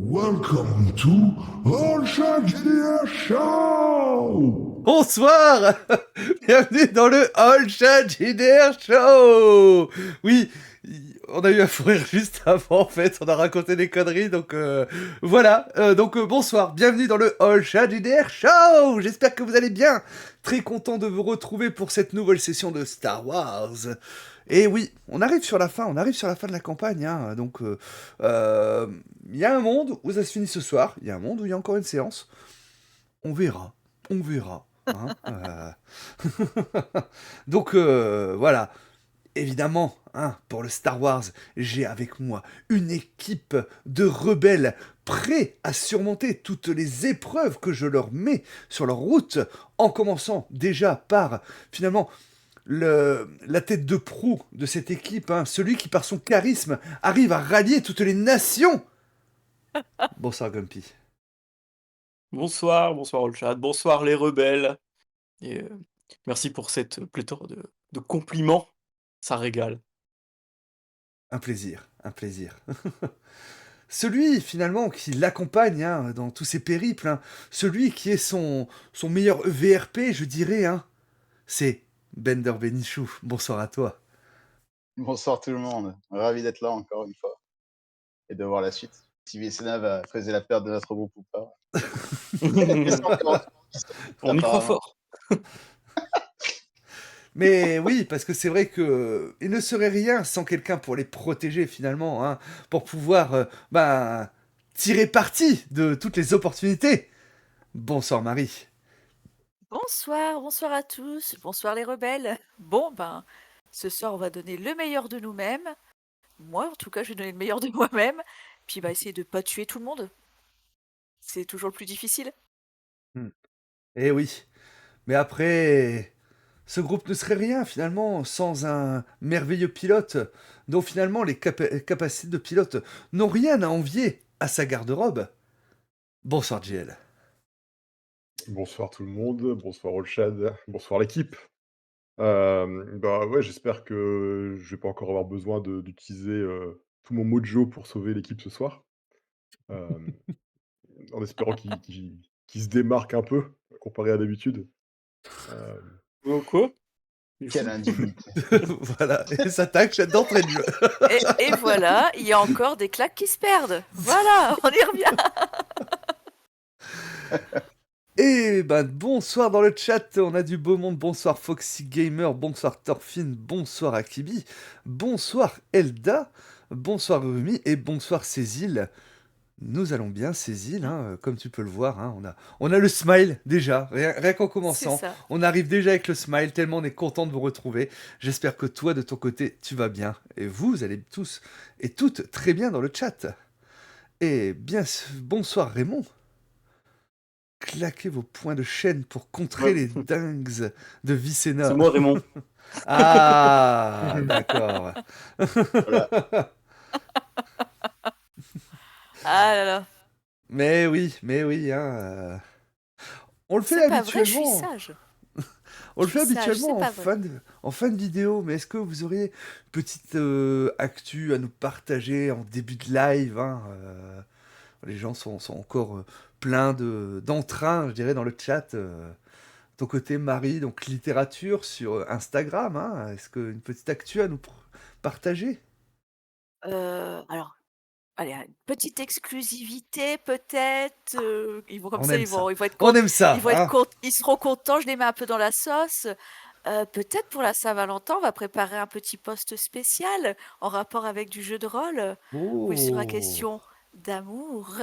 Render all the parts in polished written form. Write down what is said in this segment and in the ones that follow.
Welcome to All Shots GDR Show! Bonsoir. Bienvenue dans le All Chat JDR Show. Oui, on a eu à fou rire juste avant, en fait, on a raconté des conneries, donc voilà. Bonsoir, bienvenue dans le All Chat JDR Show. J'espère que vous allez bien. Très content de vous retrouver pour cette nouvelle session de Star Wars. Et oui, on arrive sur la fin, de la campagne, hein. Il y a un monde où ça se finit ce soir, il y a un monde où il y a encore une séance. On verra, on verra. Hein, voilà, évidemment, hein, pour le Star Wars, j'ai avec moi une équipe de rebelles prêts à surmonter toutes les épreuves que je leur mets sur leur route, en commençant déjà par, finalement, la tête de proue de cette équipe, hein, celui qui par son charisme arrive à rallier toutes les nations. Bonsoir Grumpy. Bonsoir, bonsoir all chat, bonsoir les rebelles, et merci pour cette pléthore de compliments, ça régale. Un plaisir, un plaisir. Celui, finalement, qui l'accompagne, hein, dans tous ses périples, hein, celui qui est son meilleur VRP, je dirais, hein, c'est Bender Benichou. Bonsoir à toi. Bonsoir tout le monde, ravi d'être là encore une fois et de voir la suite. Si Vecena va causer la perte de notre groupe ou pas. On y croit Apparemment. fort. Mais oui, parce que c'est vrai que il ne serait rien sans quelqu'un pour les protéger, finalement, hein, pour pouvoir tirer parti de toutes les opportunités. Bonsoir Marie. Bonsoir, bonsoir à tous, bonsoir les rebelles. Bon, ce soir, on va donner le meilleur de nous-mêmes. Moi, en tout cas, je vais donner le meilleur de moi-même. Puis, essayer de pas tuer tout le monde. C'est toujours le plus difficile. Eh oui, mais après, ce groupe ne serait rien finalement sans un merveilleux pilote dont finalement les capacités de pilote n'ont rien à envier à sa garde-robe. Bonsoir JL. Bonsoir tout le monde, bonsoir Olshad, bonsoir l'équipe. Ouais, j'espère que je vais pas encore avoir besoin d'utiliser tout mon mojo pour sauver l'équipe ce soir. Hem, En espérant qu'il se démarque un peu comparé à d'habitude. Quoi? Quelle indignité. Voilà, et s'attaque d'entrée de jeu. Et voilà, il y a encore des claques qui se perdent. Voilà, on y revient. Et bonsoir dans le chat, on a du beau monde. Bonsoir Foxy Gamer, bonsoir Thorfinn, bonsoir Akibi, bonsoir Elda, bonsoir Rumi et bonsoir Cécile. Nous allons bien, Cécile, hein, comme tu peux le voir, hein, on a le smile déjà, rien qu'en commençant. C'est ça. On arrive déjà avec le smile, tellement on est content de vous retrouver. J'espère que toi, de ton côté, tu vas bien. Et vous allez tous et toutes très bien dans le chat. Et bien, bonsoir Raymond. Claquez vos points de chaîne pour contrer Ouais. les dingues de Vicena. C'est moi Raymond. Ah, d'accord. Voilà. Ah là là, Mais oui, hein. On le fait c'est pas vrai, je suis habituellement. sage. On le Je fait suis sage, habituellement c'est pas vrai. en fin de vidéo, mais est-ce que vous auriez une petite actu à nous partager en début de live, hein, les gens sont encore pleins d'entrain, je dirais, dans le chat. Ton côté, Marie, donc littérature sur Instagram, hein, est-ce qu'une petite actu à nous partager? Alors, allez, une petite exclusivité peut-être. Ils vont comme On ça, aime ça. ils vont être On aime ça, hein. ils seront contents. Je les mets un peu dans la sauce. Peut-être pour la Saint-Valentin, on va préparer un petit post spécial en rapport avec du jeu de rôle où il sera Oh, question d'amour,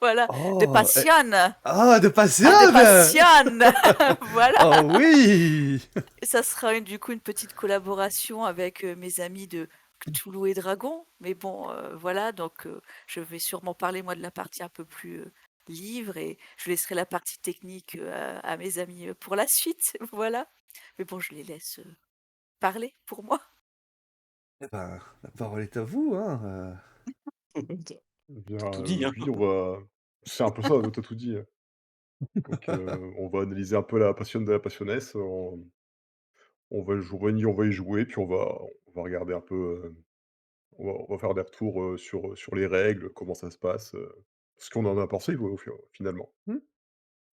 voilà, de oh, passion, de de passion! passion, voilà. Oh oui! Et ça sera du coup une petite collaboration avec mes amis de Cthulhu et Dragon. Mais bon, voilà, donc je vais sûrement parler moi de la partie un peu plus livre et je laisserai la partie technique à mes amis pour la suite. Voilà. Mais bon, je les laisse parler pour moi. Eh ben, la parole est à vous, hein. Eh bien, T'as tout dit, hein. oui, on va c'est un peu ça, tu tout dit. Donc, on va analyser un peu la passion de la passionesse, on va y jouer, puis on va regarder un peu, on va faire des retours, sur les règles, comment ça se passe, ce qu'on en a pensé finalement. Mmh.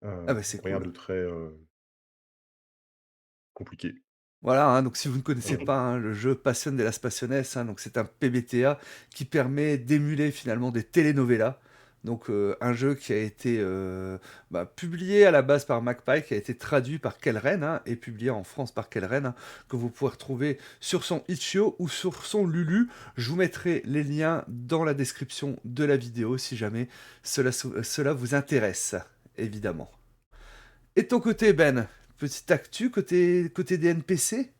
Ah bah, c'est Rien cool. de très, compliqué. Voilà, hein, donc si vous ne connaissez Mmh. pas, hein, le jeu Passion de las Pasiones, hein, donc c'est un PBTA qui permet d'émuler finalement des telenovelas. Donc un jeu qui a été publié à la base par Magpie, qui a été traduit par Kellren, hein, et publié en France par Kellren, hein, que vous pouvez retrouver sur son Itch.io ou sur son Lulu. Je vous mettrai les liens dans la description de la vidéo si jamais cela vous intéresse, évidemment. Et de ton côté, Ben, petite actu côté des NPC?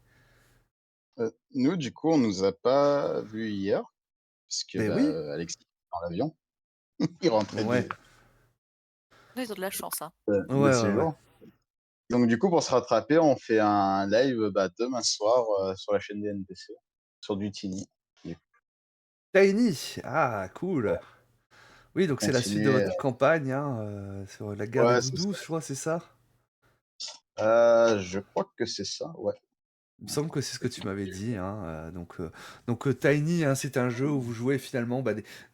Nous, du coup, on nous a pas vus hier, puisque Ben oui, Alexis est dans l'avion. Il rentrait ouais, Là, ils ont de la chance, hein. ouais, de ouais, ouais. séjour. Donc, du coup, pour se rattraper, on fait un live demain soir sur la chaîne des NPC, sur du Tiny. Du coup, Tiny, ah, cool. Oui, donc c'est la suite de continuer. votre campagne, hein, sur la guerre des Ouais, c'est ça. Doudous, je crois, c'est ça? Je crois que c'est ça, ouais. Il me semble que c'est ce que tu m'avais dit, hein, Tiny, hein, c'est un jeu où vous jouez finalement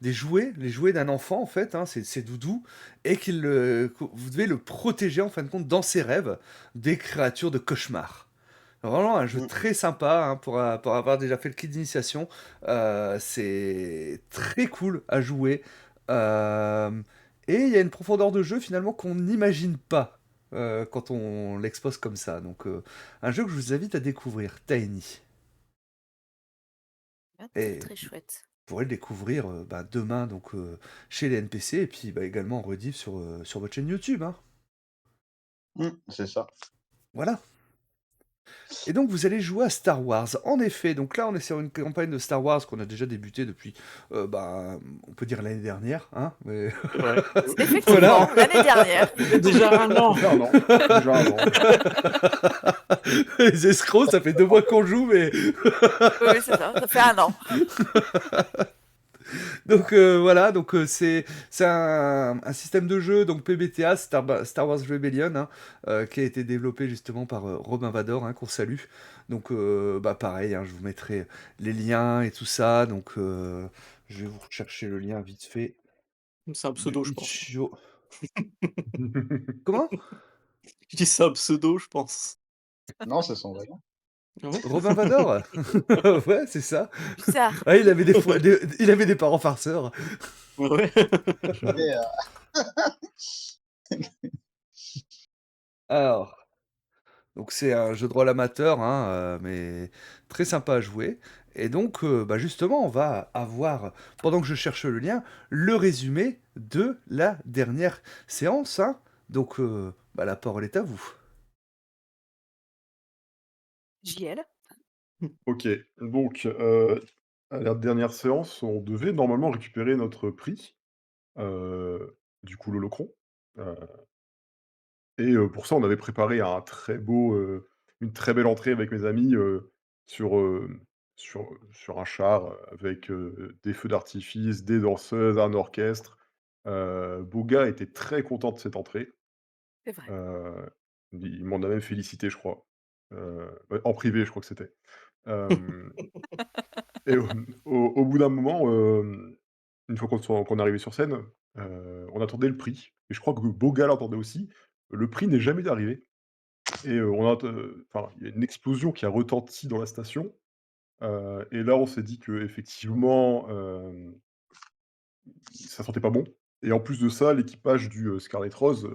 des jouets, les jouets d'un enfant en fait, hein, c'est Doudou, et que vous devez le protéger en fin de compte dans ses rêves des créatures de cauchemar. Vraiment un jeu Mm. très sympa, hein, pour avoir déjà fait le kit d'initiation. C'est très cool à jouer. Et il y a une profondeur de jeu finalement qu'on n'imagine pas quand on l'expose comme ça. Donc un jeu que je vous invite à découvrir, Tiny. Ouais, très, Et très chouette. vous pourrez le découvrir demain chez les NPC et puis également en rediff sur votre chaîne YouTube, hein. C'est ça. Voilà. Et donc vous allez jouer à Star Wars. En effet, donc là on est sur une campagne de Star Wars qu'on a déjà débuté depuis, on peut dire l'année dernière, hein, mais C'est vrai. Effectivement, voilà. l'année dernière. Déjà un an. Déjà un an, déjà un an. Les escrocs, ça fait 2 mois qu'on joue, mais Oui, c'est ça, ça fait un an. donc voilà, donc c'est un système de jeu, donc PBTA, Star Wars Rebellion, hein, qui a été développé justement par Robin Vador, hein, qu'on salue. Donc pareil, hein, je vous mettrai les liens et tout ça, donc je vais vous rechercher le lien vite fait C'est un de pseudo, je pense. Itch.io. Comment? Je dis c'est un pseudo, je pense. Non, c'est son vrai nom. Ah ouais? Robin Vador? Ouais, c'est ça. Bizarre. Ah, il avait des parents farceurs. Ouais. Mais, Alors, donc c'est un jeu de rôle amateur, hein, mais très sympa à jouer. Et donc, justement, on va avoir, pendant que je cherche le lien, le résumé de la dernière séance, hein. Donc, la parole est à vous. JL. OK, donc à la dernière séance, on devait normalement récupérer notre prix, du coup l'Holocron, heu et pour ça, on avait préparé une très belle entrée avec mes amis, sur, sur un char, avec, des feux d'artifice, des danseuses, un orchestre. Boga était très content de cette entrée, C'est vrai. heu, il m'en a même félicité, je crois, ouais, en privé, je crois que c'était. Hem Et au bout d'un moment, une fois qu'on est arrivé sur scène, on attendait le prix et je crois que Boga l'attendait aussi. Le prix n'est jamais arrivé et on a enfin, il y a une explosion qui a retenti dans la station, et là, on s'est dit qu'effectivement, ça sentait pas bon et en plus de ça, l'équipage du, Scarlet Rose,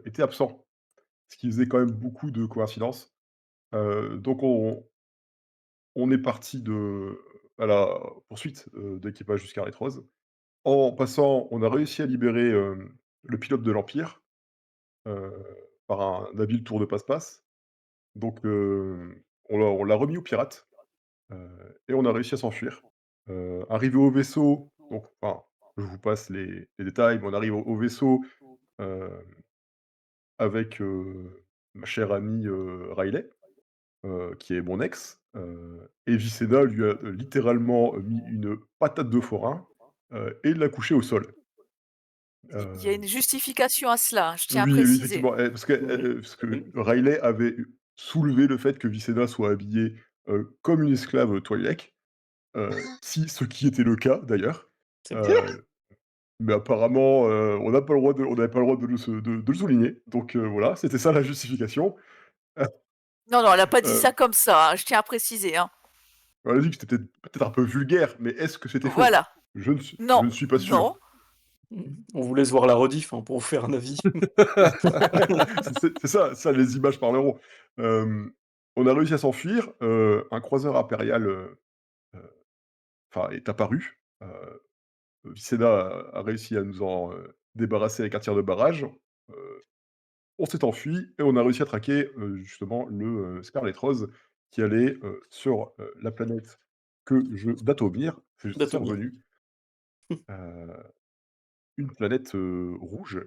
était absent. Ce qui faisait quand même beaucoup de coïncidences. Donc on est parti à la poursuite, de l'équipage du Scarlet Rose. En passant, on a réussi à libérer, le pilote de l'Empire, heu, par un habile tour de passe-passe. Donc, on l'a remis aux pirates, et on a réussi à s'enfuir. Arrivé au vaisseau, donc enfin, je vous passe les détails, mais on arrive au vaisseau, heu, avec, ma chère amie, Riley, qui est mon ex, et Vicenna lui a, littéralement, mis une patate de forain, et l'a couché au sol. Il y a une Heu justification à cela, hein, je tiens à Oui, oui, préciser. effectivement, parce que Riley avait soulevé le fait que Vicenna soit habillée, comme une esclave, Twi'lek, ce qui était le cas d'ailleurs. C'est vrai. Heu, Mais apparemment, on n'avait pas le droit de le souligner. Donc voilà, c'était ça la justification. Non, non, elle a pas dit ça Heu, comme ça, hein, je tiens à préciser, hein. on a dit que c'était peut-être un peu vulgaire, mais est-ce que c'était faux? Voilà. Je Non, ne suis pas sûr. non. On vous laisse voir la rediff, hein, pour vous faire un avis. C'est ça, les images parleront. On a réussi à s'enfuir, un croiseur impérial, heu, enfin est apparu. Viscéda a réussi à nous en, débarrasser avec un tir de barrage. Heu, on s'est enfui et on a réussi à traquer, justement le, Scarlet Rose qui allait, sur, la planète que je d'Atomir. C'est Datomir. revenu. Heu, une planète, rouge,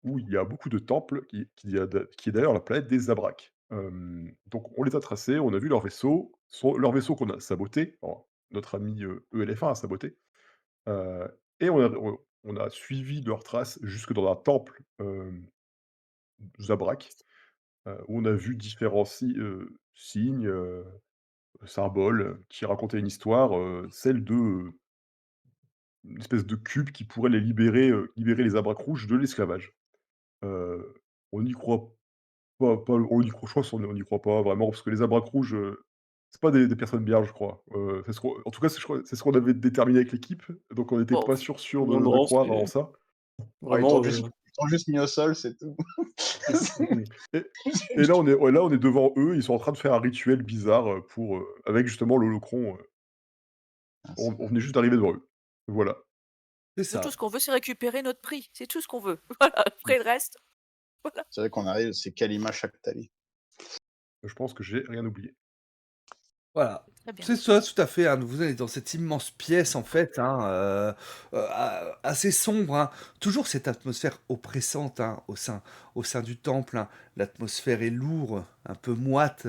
où il y a beaucoup de temples qui est d'ailleurs la planète des Zabrak. Donc on les a tracés, on a vu leur vaisseau qu'on a saboté, enfin notre ami, ELF1 a saboté. Heu et on a suivi leurs traces jusque dans un temple, Zabrak, où on a vu différents signes, symboles, qui racontaient une histoire, celle de, une espèce de cube qui pourrait libérer les Zabraks rouges de l'esclavage. Heu, on n'y croit pas, on y croit, je pense on n'y croit pas vraiment parce que les Zabraks rouges, c'est pas des personnes bien, je crois. C'est ce qu'on en tout cas, c'est ce qu'on avait déterminé avec l'équipe, donc on n'était Bon, pas sûr Non, de non, croire en c'est ça. Ah, vraiment, ils t'ont juste mis au sol, c'est tout. Mmh et et là, on est devant eux, ils sont en train de faire un rituel bizarre, pour, avec justement l'holocron, Ah, on venait juste d'arriver devant eux. Voilà. C'est nous, tout ça. ce qu'on veut, c'est récupérer notre prix. C'est tout ce qu'on veut. Voilà, après le reste, voilà. c'est vrai qu'on arrive, c'est Kalima Shaktali. Je pense que j'ai rien oublié. Voilà. Très bien. C'est ça, tout à fait, hein. Vous êtes dans cette immense pièce, en fait, hein, assez sombre, hein. Toujours cette atmosphère oppressante, hein, au sein du temple, hein. L'atmosphère est lourde, un peu moite.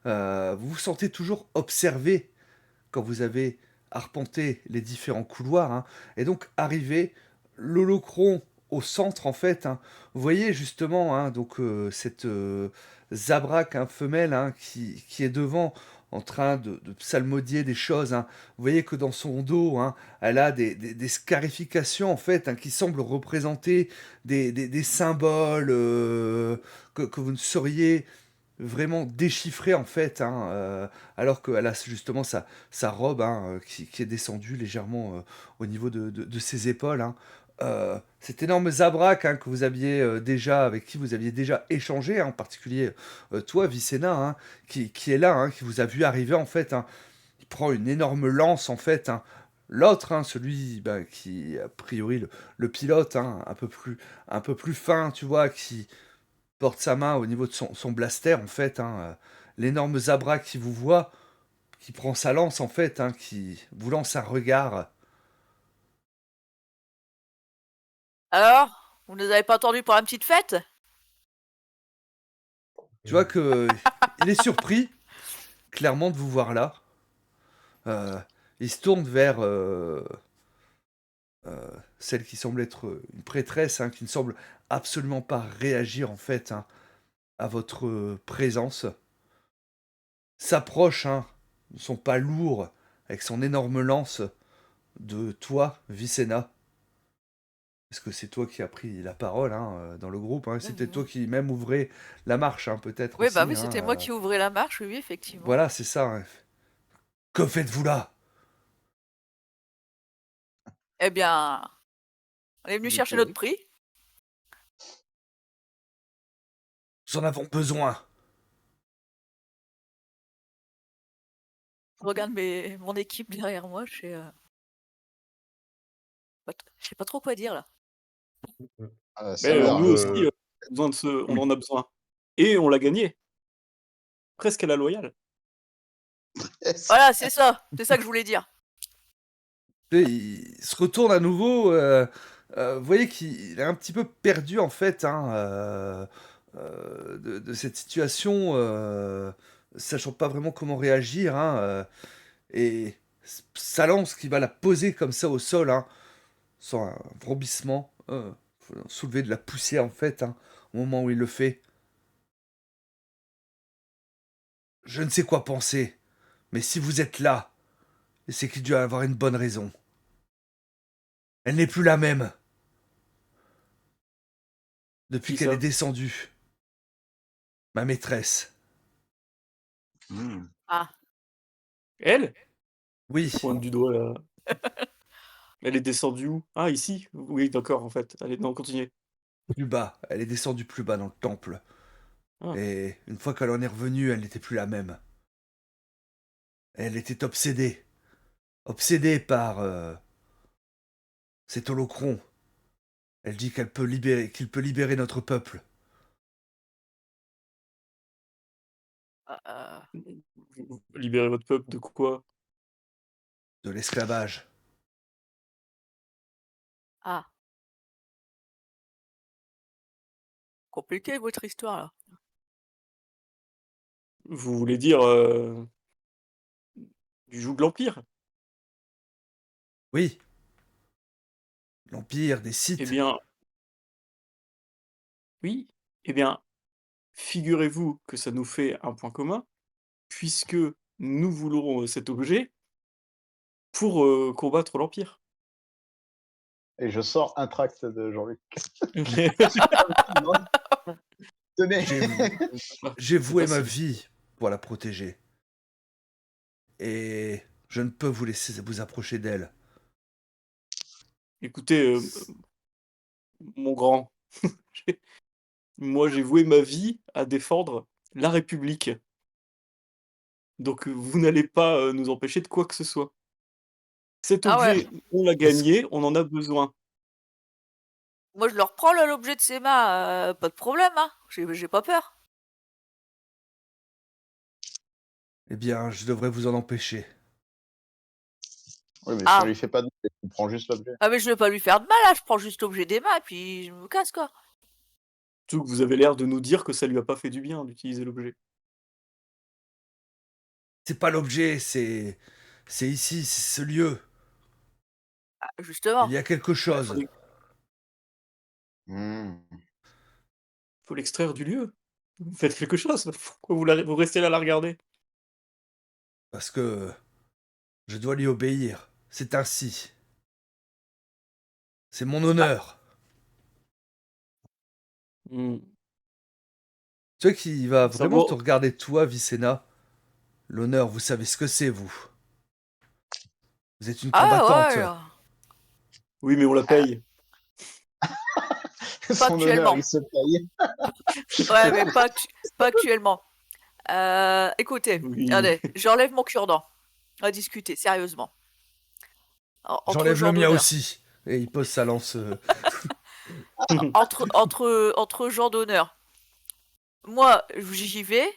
Vous vous sentez toujours observé quand vous avez arpenté les différents couloirs, hein. Et donc, arrivé, l'holocron au centre, en fait, hein. Vous voyez justement, hein, donc, cette Zabrak, hein, femelle, hein, qui est devant en train de psalmodier des choses, hein. Vous voyez que dans son dos, hein, elle a des scarifications en fait, hein, qui semblent représenter des symboles que vous ne sauriez vraiment déchiffrer en fait, hein, alors qu'elle a justement sa robe, hein, qui est descendue légèrement au niveau de ses épaules, hein. Cet énorme Zabrak, hein, que vous aviez déjà, avec qui vous aviez déjà échangé, hein, en particulier toi, Vicena, hein, qui est là, hein, qui vous a vu arriver en fait, hein. Il prend une énorme lance en fait, hein. L'autre, hein, celui bah, qui a priori le pilote, hein, un peu plus fin, tu vois, qui porte sa main au niveau de son blaster en fait, hein, l'énorme Zabrak qui vous voit, qui prend sa lance en fait, hein, qui vous lance un regard. Alors, vous nous avez pas entendus pour la petite fête? Tu vois que il est surpris clairement de vous voir là. Euh, il se tourne vers celle qui semble être une prêtresse, hein, qui ne semble absolument pas réagir en fait, hein, à votre présence. S'approche, hein, son pas lourd, avec son énorme lance, de toi, Vicena. Parce que c'est toi qui as pris la parole, hein, dans le groupe, hein. C'était toi Mhm. qui même ouvrais la marche, hein, peut-être Oui, bah aussi, oui, hein, c'était moi qui ouvrais la marche, oui, oui, effectivement. voilà, c'est ça, hein. Que faites-vous là? Eh bien, on est venu Une chercher notre connerie. prix. Nous en avons besoin. Je regarde mon équipe derrière moi, je sais pas trop quoi dire là. Ah, ça mais va, nous hein. aussi, on Oui. en a besoin et on l'a gagné, presque à la loyale. Yes. Voilà, c'est ça que je voulais dire. Et il se retourne à nouveau, vous voyez qu'il est un petit peu perdu en fait, hein, de cette situation, sachant pas vraiment comment réagir, hein, et sa lance qui va la poser comme ça au sol, hein, sans un vrombissement, soulever de la poussière en fait, hein, au moment où il le fait. Je ne sais quoi penser, mais si vous êtes là, c'est qu'il doit y avoir une bonne raison. Elle n'est plus la même depuis Qui qu'elle est ça? descendue. Ma maîtresse. Hmm. Ah, Elle? Oui, Pointe du doigt là. Elle est descendue où? Ah, ici? Oui, d'accord, en fait. Allez, non, continuez. plus bas. Elle est descendue plus bas dans le temple. Ah. Et une fois qu'elle en est revenue, elle n'était plus la même. Elle était obsédée. Obsédée par cet holocron. Elle dit qu'il peut libérer notre peuple. ah, Vous libérez votre peuple de quoi? De l'esclavage. ah. Compliqué votre histoire là. Vous voulez dire du joug de l'Empire? Oui. L'Empire, des Eh Sith. bien, oui. Eh bien, figurez-vous que ça nous fait un point commun, puisque nous voulons cet objet pour combattre l'Empire. Et je sors un tract de Jean-Luc. Tenez. J'ai Ah, j'ai c'est voué ma facile. vie pour la protéger. Et je ne peux vous laisser vous approcher d'elle. Écoutez, mon grand, j'ai- moi j'ai voué ma vie à défendre la République. Donc vous n'allez pas nous empêcher de quoi que ce soit. Cet Ah ouais, objet, on l'a Est-ce gagné, on en a besoin. moi je le reprends là, l'objet de ses mains, pas de problème, hein. J'ai pas peur. Eh bien, je devrais vous en empêcher. Oui, mais si on Ah, lui fait pas de mal, on prend juste l'objet. ah mais je vais pas lui faire de mal, là, je prends juste l'objet des mains et puis je me casse quoi. Surtout que vous avez l'air de nous dire que ça lui a pas fait du bien d'utiliser l'objet. C'est pas l'objet, c'est ici, c'est ce lieu. Ah, Il justement. y a quelque Bah, chose. Hmm. faut l'extraire du lieu. Vous faites quelque chose. Pourquoi vous restez là à la regarder? Parce que je dois lui obéir. C'est ainsi. C'est mon honneur. Hmm. Tu vois qui va Ça vraiment te vaut. regarder toi, Vicena. L'honneur, vous savez ce que c'est, vous. Vous êtes une Ah combattante. ouais, là. Oui, mais on la Ah, paye. pas Son honneur, il actuellement. se paye. Ouais, mais pas actuellement. Écoutez, Oui. allez, j'enlève mon cure-dent. On va discuter, sérieusement. Entre J'enlève le gens mien d'honneur. aussi. Et il pose sa lance. Entre gens d'honneur. Moi, j'y vais.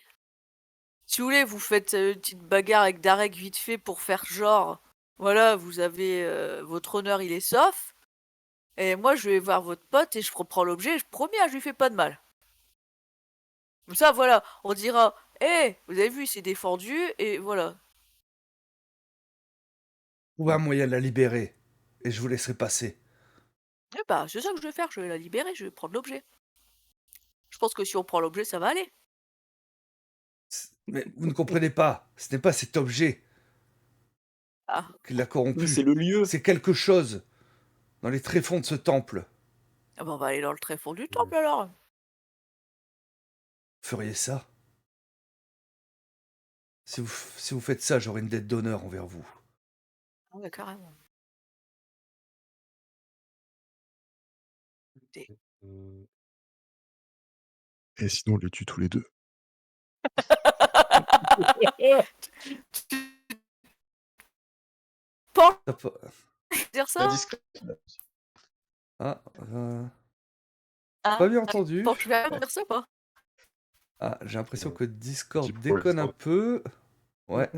Si vous voulez, vous faites une petite bagarre avec Darek vite fait pour faire genre, voilà, vous avez votre honneur, il est sauf. Et moi, je vais voir votre pote et je reprends l'objet. Je promets, hein, je lui fais pas de mal. Comme ça, voilà, on dira, hé, vous avez vu, il s'est défendu et voilà. Trouve un moyen de la libérer. Et je vous laisserai passer. Eh bah, c'est ça que je vais faire. Je vais la libérer. Je vais prendre l'objet. Je pense que si on prend l'objet, ça va aller. Mais vous ne comprenez pas. Ce n'est pas cet objet Ah, qui l'a Mais c'est corrompu. le lieu. C'est quelque chose dans les tréfonds de ce temple. ah bah, on va aller dans le tréfonds du temple alors. Vous feriez ça? Si vous faites ça, j'aurai une dette d'honneur envers vous. Ah ouais, carrément. Écoutez. Et sinon, on les tue tous les deux. Tu penses Ça peut- dire La ça? discrétion. Ah, Hein? pas bien Tu entendu. penses que je vais dire ça ou pas? Ah, j'ai l'impression que Discord Petit déconne un problème. peu. Ouais.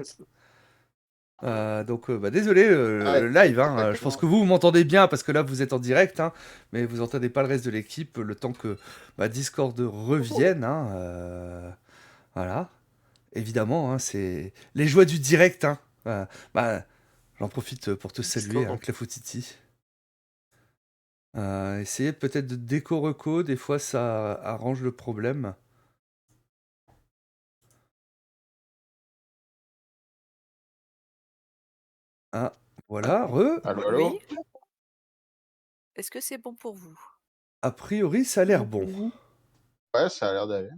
Donc, désolé Ah le ouais, live. Hein. Je pense que vous m'entendez bien parce que là vous êtes en direct, hein, mais vous entendez pas le reste de l'équipe le temps que Discord revienne. Hein, voilà. Évidemment, hein, c'est les joies du direct. Hein. J'en profite pour te saluer, hein, Discord. Clafouti. Essayez peut-être de déco-reco, des fois ça arrange le problème. Ah, voilà, Allô, Oui. allô. Est-ce que c'est bon pour vous? A priori, ça a l'air bon. Ouais, ça a l'air d'aller.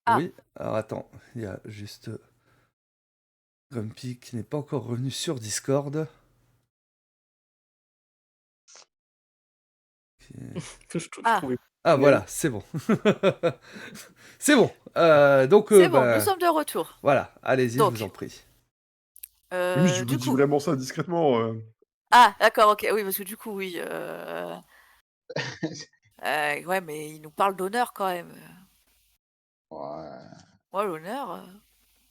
Ah. Oui, alors attends, il y a juste Grumpy qui n'est pas encore revenu sur Discord. Je Ah. trouvais. Ah voilà, c'est bon. C'est bon. Donc, C'est bon, nous ben, sommes de retour. voilà, allez-y, je Donc. vous en prie. Oui, je vous Du dis coup. vraiment ça discrètement. Ah, d'accord, ok. Oui, parce que du coup, oui. Ouais, mais il nous parle d'honneur quand même. Ouais. Moi, l'honneur.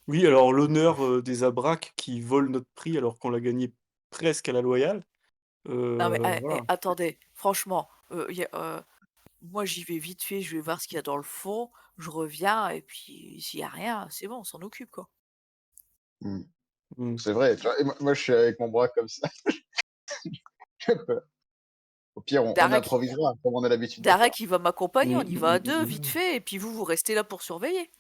Oui, alors l'honneur des Abracs qui volent notre prix alors qu'on l'a gagné presque à la loyale. Non, mais Voilà. attendez, franchement, moi j'y vais vite fait, je vais voir ce qu'il y a dans le fond, je reviens, et puis s'il n'y a rien, c'est bon, on s'en occupe, quoi. Mm. Mm. C'est vrai, tu vois, et moi je suis avec mon bras comme ça. J'ai peur. Au pire, on Darek, improvisera comme on a l'habitude de faire. Darek, il va m'accompagner, on y va à deux, vite fait, et puis vous restez là pour surveiller.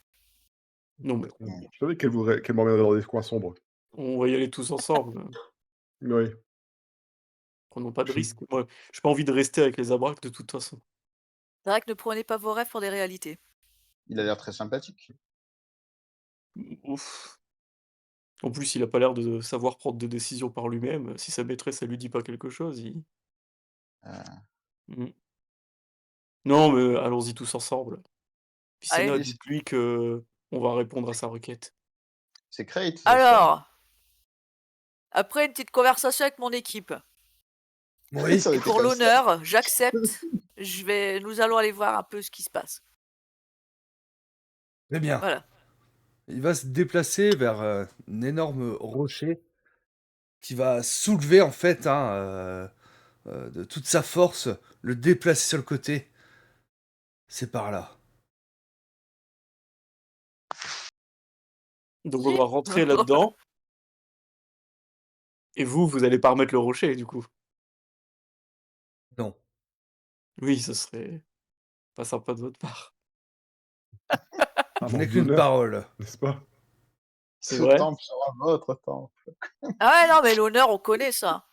Non, mais Je savais qu'elle m'emmènerait dans des coins sombres. on va y aller tous ensemble. Oui. Prenons pas de risques. Moi, j'ai pas envie de rester avec les Abracs de toute façon. Darek, ne prenez pas vos rêves pour des réalités. Il a l'air très sympathique. Ouf. En plus, il a pas l'air de savoir prendre des décisions par lui-même. Si sa maîtresse, elle lui dit pas quelque chose, il... Mm. Non, mais allons-y tous ensemble. Puis Allez. Senna, dites-lui que on va répondre à sa requête. C'est Crate, c'est ça? Alors, après une petite conversation avec mon équipe, Oui. Ça aurait et été pour comme ça. l'honneur, j'accepte, nous allons aller voir un peu ce qui se passe. Très bien. Voilà. Il va se déplacer vers un énorme rocher qui va soulever en fait de toute sa force, le déplacer sur le côté. C'est par là. Donc on va rentrer là-dedans. Et vous allez pas remettre le rocher, du coup. Non. Oui, ce serait pas sympa de votre part. Je n'ai qu'une parole. N'est-ce pas? C'est Ce vrai. temple sera votre temple. Ah ouais, non, mais l'honneur, on connaît ça.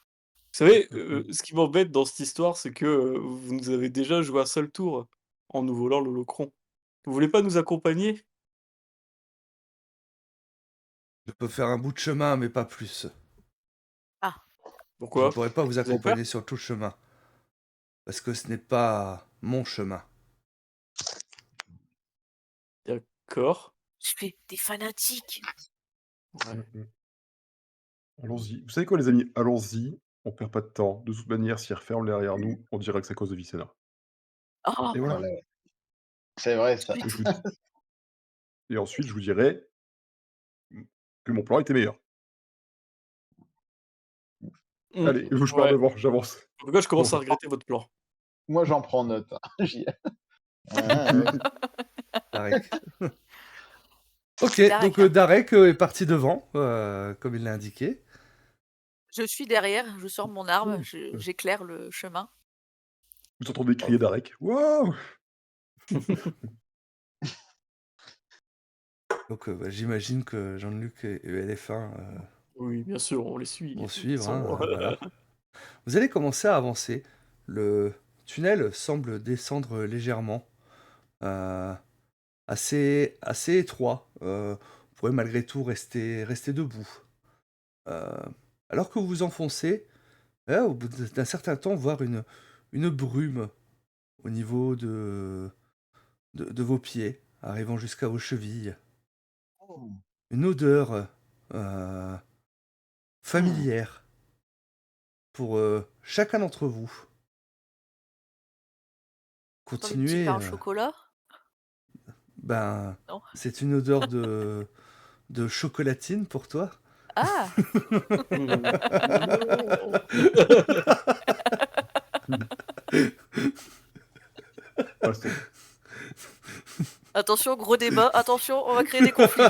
Vous savez, ce qui m'embête dans cette histoire, c'est que vous nous avez déjà joué un seul tour en nous volant l'holocron. Vous voulez pas nous accompagner? Je peux faire un bout de chemin, mais pas plus. Je Pourquoi? ne pourrais pas vous avez peur? accompagner sur tout le chemin. Parce que ce n'est pas mon chemin. D'accord. Je fais des fanatiques. Ouais. Allons-y. Vous savez quoi, les amis? Allons-y. On perd pas de temps. De toute manière, s'ils referment derrière nous, on dira que c'est à cause de Vicena. Oh, Et voilà. Voilà. C'est vrai, ça. Et, et ensuite, je vous dirai que mon plan était meilleur. Allez, je pars Ouais. devant, j'avance. En tout cas, je commence Bon. à regretter votre plan. Moi, j'en prends note. J'y ai. Ouais. Darek. Ok, Darek, donc hein. Darek est parti devant, comme il l'a indiqué. Je suis derrière, je sors mon arme, j'éclaire le chemin. Vous entendez crier Darek. Waouh! Donc j'imagine que Jean-Luc et LF1 Oui, bien sûr, on les suit. vont suivre. Ils sont- Voilà. Vous allez commencer à avancer. Le tunnel semble descendre légèrement. Assez étroit. Vous pourrez malgré tout rester debout. Alors que vous vous enfoncez, au bout d'un certain temps, voir une brume au niveau de vos pieds, arrivant jusqu'à vos chevilles. Une odeur familière pour chacun d'entre vous. Sans le petit Continuez. pain au chocolat. Ben, Non. c'est une odeur de chocolatine pour toi. Ah. Ah, c'est- Attention, gros débat, attention, on va créer des conflits.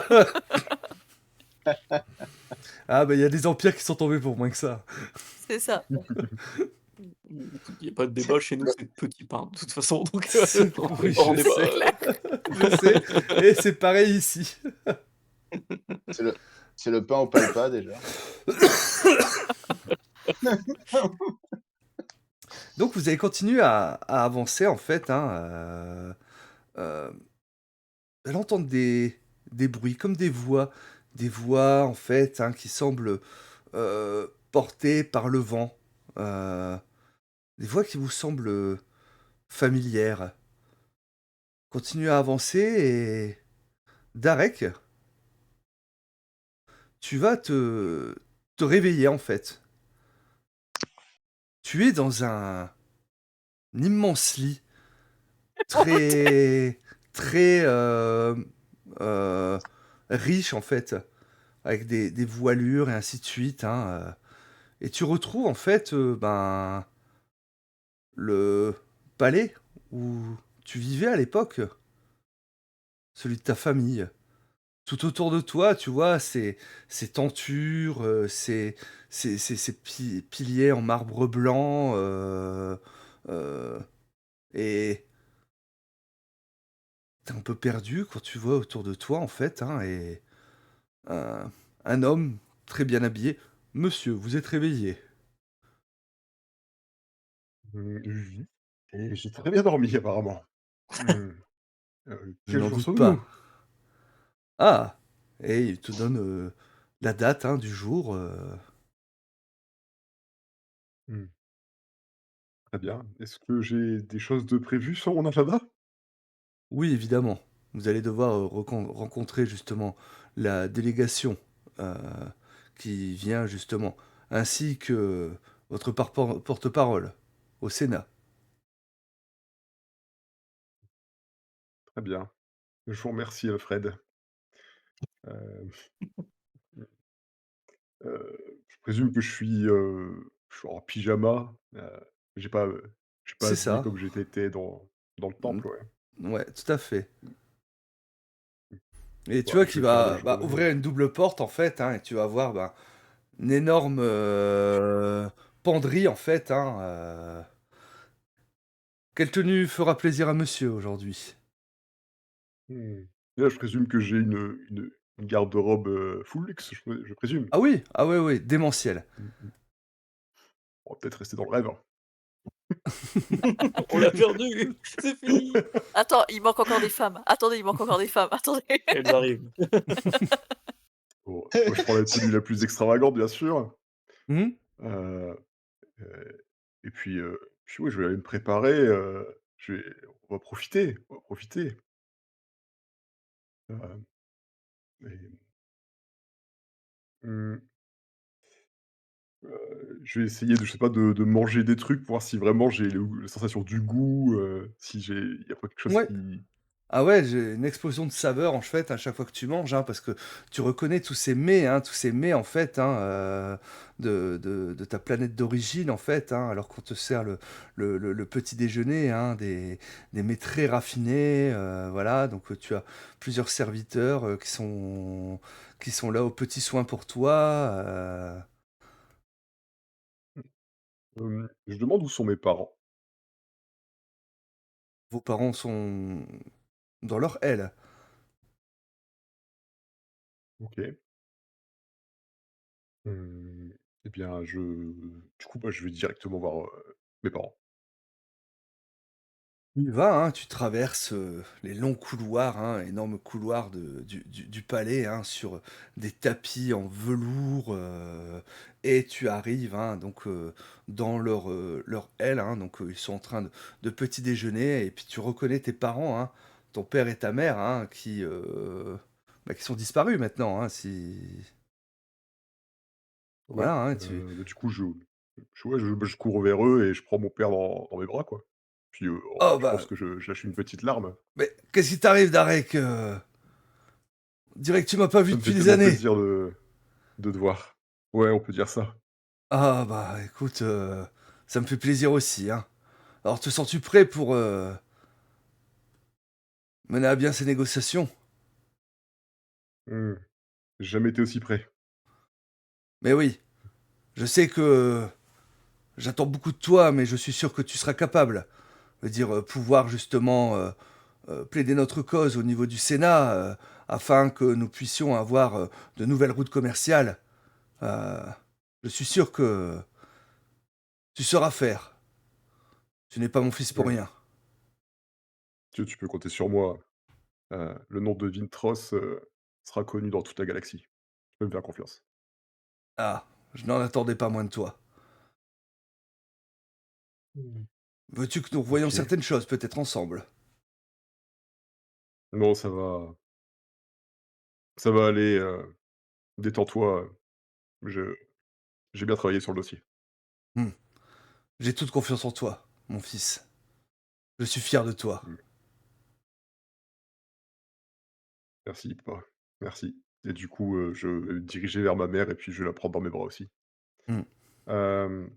Ah, ben il y a des empires qui sont tombés pour moins que ça. C'est ça. Il n'y a pas de débat chez nous, c'est petit pain, de toute façon. Donc, C'est- on oui, est pas en je débat. sais. Je sais. Et c'est pareil ici. C'est le pain au palpa, déjà. Donc vous avez continué à avancer en fait, hein, elle entend des bruits comme des voix en fait, hein, qui semblent, portées par le vent, heu, des voix qui vous semblent, familières. Continuez à avancer et Darek, tu vas te réveiller en fait. Tu es dans un immense lit, très très, heu, riche en fait, avec des voilures et ainsi de suite, hein, et tu retrouves en fait, ben, le palais où tu vivais à l'époque, celui de ta famille. Tout autour de toi, tu vois, ces tentures, ces piliers en marbre blanc, heu et tu un peu perdu quand tu vois autour de toi, en fait, hein, et un homme très bien habillé: «Monsieur, vous êtes réveillé». Oui et j'ai très bien dormi apparemment. Mmh, «Je quel n'en jour doute sommes-nous? pas». «Ah!» et il te donne, la date, hein, du jour, Mmh, très bien. Est-ce que j'ai des choses de prévues sur mon agenda? Oui, évidemment. Vous allez devoir, rencontrer justement la délégation, heu, qui vient justement, ainsi que votre porte-parole au Sénat. Très bien. Je vous remercie, Alfred. Heu, je présume que je suis en pyjama, j'ai pas, j'ai pas C'est habillé ça. comme j'étais dans le Mmh, temple, ouais. ouais, tout à fait. Et tu Bah, vois je qu'il vais faire la va, bah, journée, ouvrir une double porte en fait, hein, et tu vas voir, ben, une énorme, penderie en fait, hein, «Quelle tenue fera plaisir à monsieur aujourd'hui?» mmh. Là, je présume que j'ai une garde-robe, full luxe, je présume? «Ah oui, ah oui, oui, démentiel». Mmh mh. On va peut-être rester dans le rêve, hein. On l'a perdu! C'est fini! Attends, il manque encore des femmes. Attendez, il manque encore des femmes. Attendez. Elles arrivent. Bon, moi, je prends la tenue la plus extravagante, bien sûr, Mmh. heu et puis ouais, je vais aller me préparer, je vais on va profiter, heu et mmh, je vais essayer de je sais pas, de manger des trucs pour voir si vraiment j'ai la sensation du goût, si il y a pas quelque chose Ouais. qui Ah ouais, j'ai une explosion de saveurs, en fait, à chaque fois que tu manges, hein, parce que tu reconnais tous ces mets, en fait, hein, de ta planète d'origine, en fait, hein, alors qu'on te sert le petit déjeuner, hein, des mets très raffinés, voilà. Donc, tu as plusieurs serviteurs, qui sont là aux petits soins pour toi, je demande où sont mes parents. vos parents sont dans leur aile. OK. Mmh et bien, du coup, bah, je vais directement voir, mes parents. Tu y vas, hein, tu traverses, les longs couloirs, hein, énormes couloirs du palais, hein, sur des tapis en velours, et tu arrives, hein, donc dans leur aile, hein, donc ils sont en train de petit déjeuner et puis tu reconnais tes parents, hein, ton père et ta mère, hein, bah, qui sont disparus maintenant, hein, si Ouais, voilà, hein, tu bah, du coup, ouais, je cours vers eux et je prends mon père dans mes bras, quoi. Puis, «Oh je pense bah, que je lâche une petite larme. mais qu'est-ce qui t'arrive Darek? On dirait que tu m'as pas vu Ça me fait depuis des tellement années!» plaisir de te voir. Ouais, on peut dire ça. Ah bah, écoute, ça me fait plaisir aussi, hein. Alors te sens-tu prêt pour, mener à bien ces négociations? Mmh. J'ai jamais été aussi près. Mais oui, je sais que j'attends beaucoup de toi, mais je suis sûr que tu seras capable. Je veux dire, pouvoir justement, plaider notre cause au niveau du Sénat, afin que nous puissions avoir, de nouvelles routes commerciales. Heu, je suis sûr que tu sauras faire. Tu n'es pas mon fils pour Mmh. rien. Tu peux compter sur moi, le nom de Vintros, sera connu dans toute la galaxie. Tu peux me faire confiance. Ah, je n'en attendais pas moins de toi. Mmh. Veux-tu que nous revoyions OK. certaines choses, peut-être ensemble? Non, ça va aller, détends-toi, je j'ai bien travaillé sur le dossier. Mmh. J'ai toute confiance en toi, mon fils. Je suis fier de toi. Mmh. Merci, papa. Merci et du coup, je vais me diriger vers ma mère et puis je vais la prendre dans mes bras aussi. Mmh. Hem,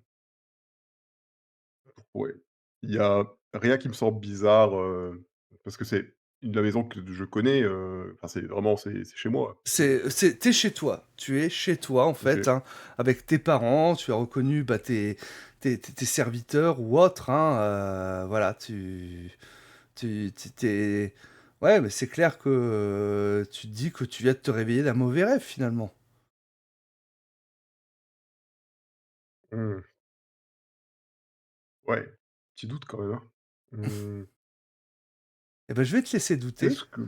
ouais. Il y a rien qui me semble bizarre, parce que c'est la maison que je connais, enfin, c'est vraiment c'est chez moi. Tu chez toi. Tu es chez toi, en fait, OK. hein, avec tes parents. Tu as reconnu, bah, tes serviteurs ou autres, hein, voilà, tu ouais, mais c'est clair que, tu te dis que tu viens de te réveiller d'un mauvais rêve, finalement. Mmh. Ouais, petit doute quand même, hein. Mmh. Et ben, je vais te laisser Qu'est-ce douter. que